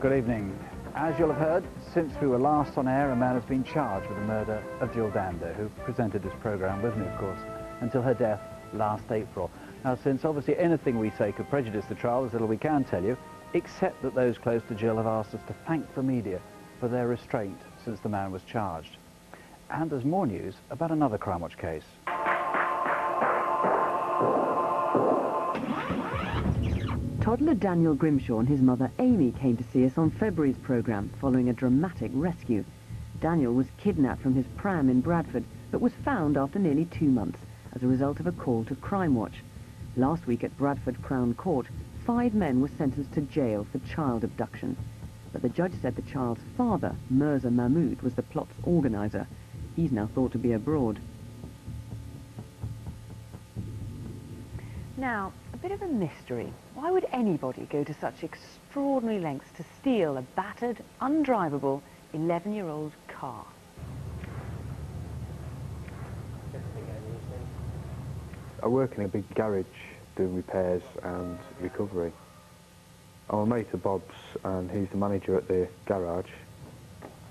Good evening. As you'll have heard, since we were last on air, a man has been charged with the murder of Jill Dando, who presented this programme with me, of course, until her death last April. Now, since obviously anything we say could prejudice the trial, there's little we can tell you, except that those close to Jill have asked us to thank the media for their restraint since the man was charged. And there's more news about another Crimewatch case. Toddler Daniel Grimshaw and his mother Amy came to see us on February's programme following a dramatic rescue. Daniel was kidnapped from his pram in Bradford but was found after nearly 2 months as a result of a call to Crimewatch. Last week at Bradford Crown Court, 5 men were sentenced to jail for child abduction. But the judge said the child's father, Mirza Mahmood, was the plot's organiser. He's now thought to be abroad. Now, a bit of a mystery. Why would anybody go to such extraordinary lengths to steal a battered, undrivable 11-year-old car? I work in a big garage doing repairs and recovery. I'm a mate of Bob's and he's the manager at the garage.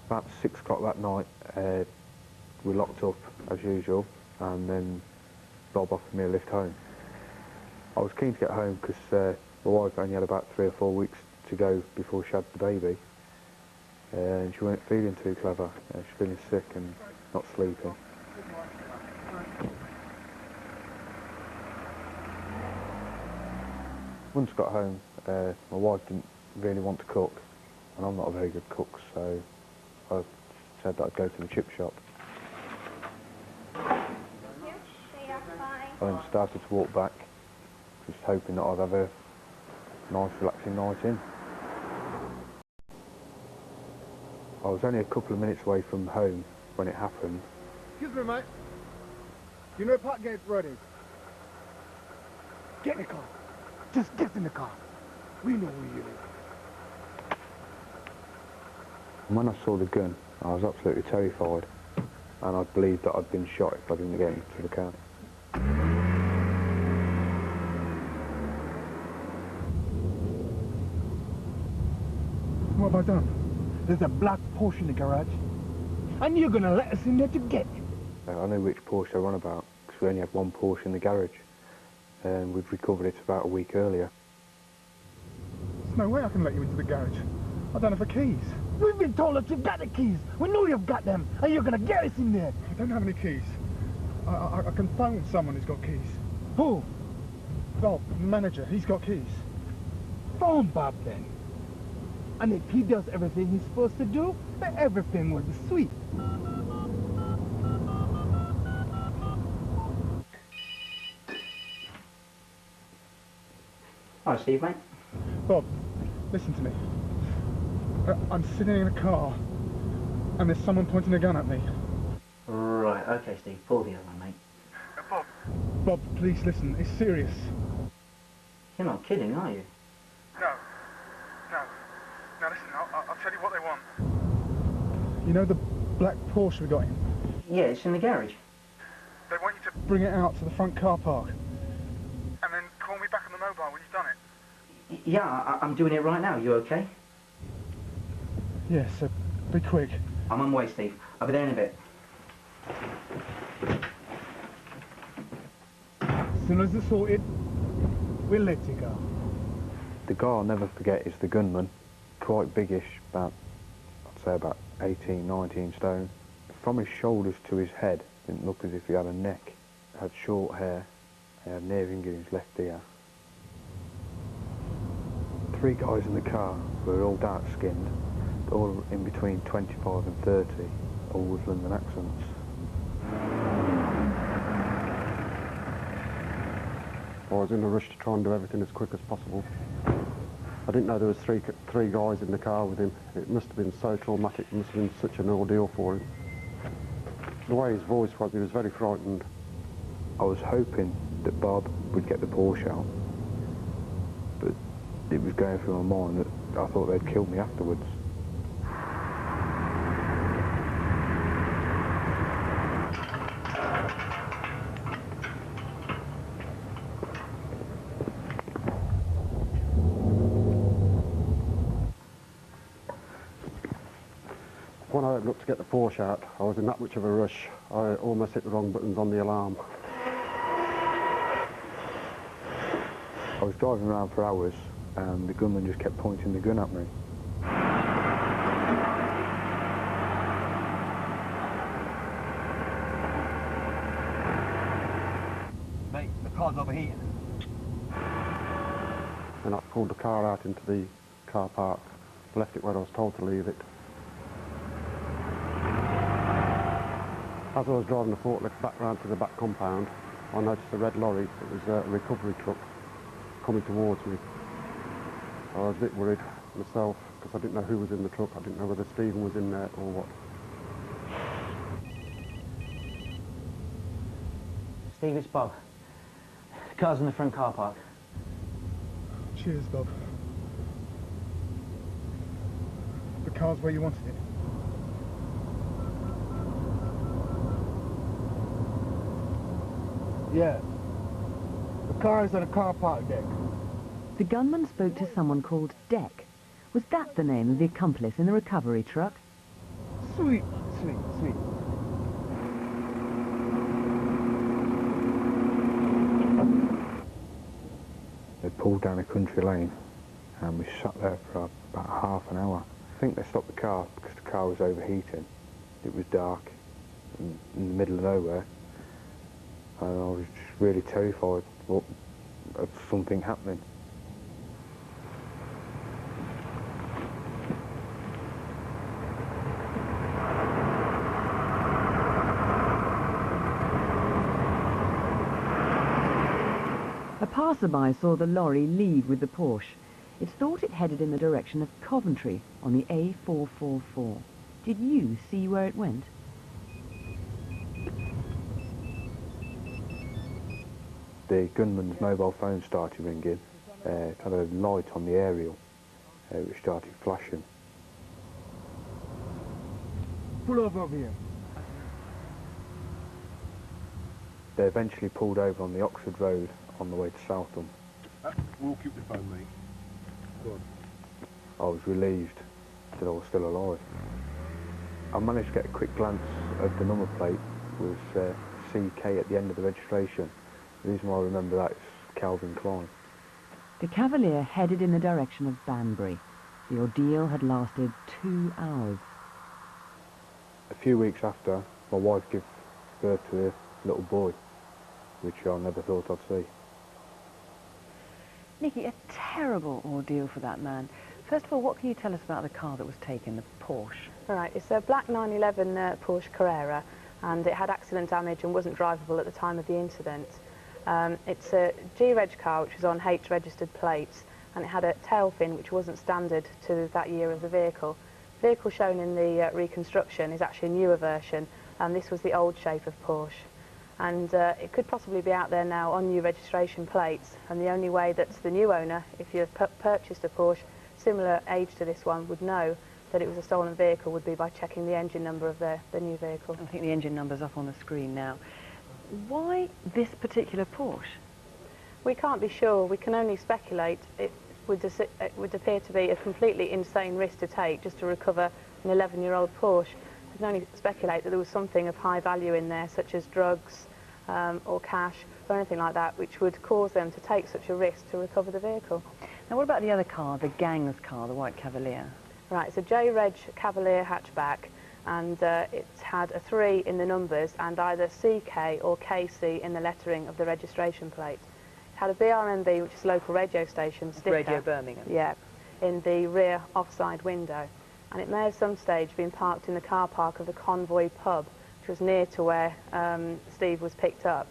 About 6 o'clock that night, we locked up as usual, and then Bob offered me a lift home. I was keen to get home because my wife only had about 3 or 4 weeks to go before she had the baby, and she weren't feeling too clever. She's feeling sick and not sleeping. Once I got home, my wife didn't really want to cook, and I'm not a very good cook, so I said that I'd go to the chip shop. I then started to walk back, just hoping that I'd have a nice relaxing night in. I was only a couple of minutes away from home when it happened. Excuse me, mate. You know park gate's ready. Get in the car. Just get in the car. We know who you are. And when I saw the gun, I was absolutely terrified, and I believed that I'd been shot if I didn't get into the car. What have I done? There's a black Porsche in the garage, and you're gonna let us in there to get it. I know which Porsche they're on about, because we only had one Porsche in the garage, and we'd recovered it about a week earlier. There's no way I can let you into the garage. I don't have the keys. We've been told that you've got the keys. We know you've got them, and you're gonna get us in there. I don't have any keys. I can phone someone who's got keys. Who? Bob, the manager. He's got keys. Phone Bob, then. And if he does everything he's supposed to do, then everything will be sweet. Hi, Steve, mate. Bob, listen to me. I'm sitting in a car, and there's someone pointing a gun at me. Right, okay, Steve, pull the other one, mate. Bob, please listen. It's serious. You're not kidding, are you? No. Now listen, I'll tell you what they want. You know the black Porsche we got in? Yeah, it's in the garage. They want you to bring it out to the front car park. And then call me back on the mobile when you've done it. Yeah, I'm doing it right now. You okay? Yes, so be quick. I'm on my way, Steve. I'll be there in a bit. As soon as it's sorted, we'll let you go. The guy I'll never forget is the gunman. Quite biggish, I'd say about 18, 19 stone. From his shoulders to his head, didn't look as if he had a neck. He had short hair, he had an earring in his left ear. 3 guys in the car were all dark-skinned, all in between 25 and 30, all with London accents. I was in a rush to try and do everything as quick as possible. I didn't know there was three guys in the car with him. It must have been so traumatic, it must have been such an ordeal for him. The way his voice was, he was very frightened. I was hoping that Bob would get the Porsche out, but it was going through my mind that I thought they'd kill me afterwards. when I looked to get the Porsche out, I was in that much of a rush, I almost hit the wrong buttons on the alarm. I was driving around for hours and the gunman just kept pointing the gun at me. Mate, the car's overheating. And I pulled the car out into the car park, left it where I was told to leave it. As I was driving the forklift back round to the back compound, I noticed a red lorry. It was a recovery truck coming towards me. I was a bit worried myself because I didn't know who was in the truck. I didn't know whether Stephen was in there or what. Steve, it's Bob. The car's in the front car park. Cheers, Bob. The car's where you wanted it. Yeah. The car is on the car park deck. The gunman spoke to someone called Deck. Was that the name of the accomplice in the recovery truck? Sweet, sweet, sweet. They pulled down a country lane and we sat there for about half an hour. I think they stopped the car because the car was overheating. It was dark in the middle of nowhere and I was just really terrified of something happening. A passerby saw the lorry leave with the Porsche. It's thought it headed in the direction of Coventry on the A444. Did you see where it went? The gunman's mobile phone started ringing. It had a light on the aerial which started flashing. Pull over here. They eventually pulled over on the Oxford Road on the way to Southam. We'll keep the phone, mate. Go on. I was relieved that I was still alive. I managed to get a quick glance of the number plate with CK at the end of the registration. The reason why I remember that is Calvin Klein. The Cavalier headed in the direction of Banbury. The ordeal had lasted 2 hours. A few weeks after, my wife gave birth to a little boy, which I never thought I'd see. Nicky, a terrible ordeal for that man. First of all, what can you tell us about the car that was taken, the Porsche? Right, it's a black 911 Porsche Carrera, and it had accident damage and wasn't drivable at the time of the incident. It's a G-Reg car which was on H-registered plates, and it had a tail fin which wasn't standard to that year of the vehicle. The vehicle shown in the reconstruction is actually a newer version, and this was the old shape of Porsche. And it could possibly be out there now on new registration plates, and the only way that the new owner, if you've purchased a Porsche similar age to this one, would know that it was a stolen vehicle would be by checking the engine number of the new vehicle. I think the engine number's up on the screen now. Why this particular Porsche? We can't be sure. We can only speculate. It would appear to be a completely insane risk to take just to recover an 11-year-old Porsche. We can only speculate that there was something of high value in there, such as drugs or cash or anything like that, which would cause them to take such a risk to recover the vehicle. Now, what about the other car, the gang's car, the white Cavalier? Right, it's a J-Reg Cavalier hatchback, and it had a 3 in the numbers and either CK or KC in the lettering of the registration plate. It had a BRMB, which is a local radio station, sticker. Radio Birmingham. Yeah, in the rear offside window. And it may have some stage been parked in the car park of the Convoy pub, which was near to where Steve was picked up.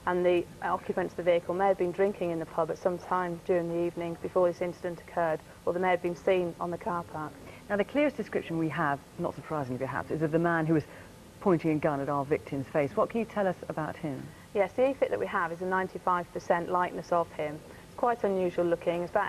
And the occupants of the vehicle may have been drinking in the pub at some time during the evening before this incident occurred, or they may have been seen on the car park. Now, the clearest description we have, not surprisingly perhaps, is of the man who was pointing a gun at our victim's face. What can you tell us about him? Yes, the e-fit that we have is a 95% likeness of him. It's quite unusual looking. It's about